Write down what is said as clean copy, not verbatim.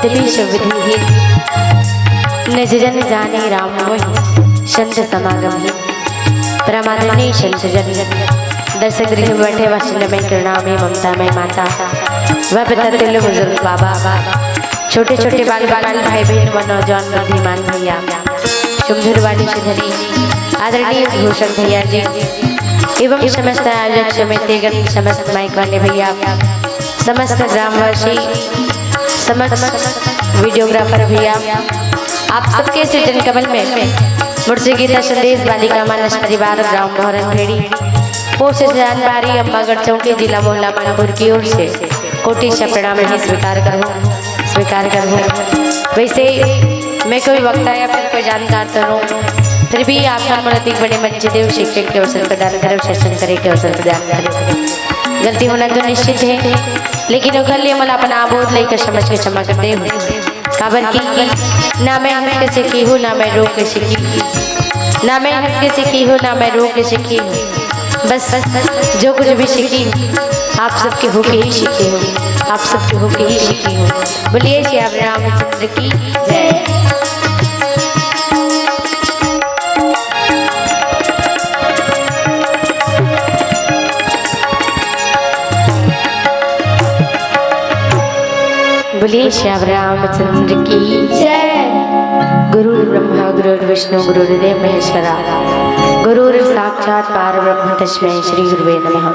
यद्यपि विधि निज जन जाने राम मोहि संत समागम ही। परमादरणीय संत जन दर्शक गृह में बैठे वात्सल्य में करुणा में ममता में माता व पिता तुल्य बुजुर्ग बाबा, छोटे छोटे बाल भाई बहन व नौजवान बुद्धिमान भैया, सुमधुर वाणी सुधरी आदरणीय भूषण भैया जी एवं समस्त आयोजक समितिगण, समस्त माइक वाले भैया, समस्त ग्रामवासी, समस्त वीडियोग्राफर भैया, आप सबके सृजन कमल में मुर्सी गीता संदेश बालिका मानस परिवार ग्राम मोहरन भेड़ी पोस्ट जानबारी अम्बागढ़ चौकी जिला मोहल्ला मानपुर की ओर से कोटि से प्रणाम ही स्वीकार करूँ। वैसे मैं कोई वक्ता या फिर कोई जानकार तो हूँ, फिर भी आपका मनोतिक बड़े मंच देव शिक्षक के अवसर प्रदान करें, शासन करे के अवसर प्रदान करें। गलती होना तो निश्चित है, लेकिन वो लिए मला अपन आबोध लेकर समझ के क्षमा कर दे। काबर की ना मैं हंस के सीखी हूँ, ना मैं रो के सीखी, ना मैं हंस के सीखी हूँ, ना मैं रो के सीखी हूँ। बस जो कुछ भी सीखी आप सबके होके ही सीखी हूँ, आप सबके होके ही सीखी हूँ। बोलिए श्री रामचंद्र की जय। बोलिए श्याम रामचंद्र की जय। गुरु ब्रह्मा गुरु विष्णु गुरुदेव महेश्वरा, गुरु साक्षात पारब्रह्म तस्मै श्री गुरुवे नमः।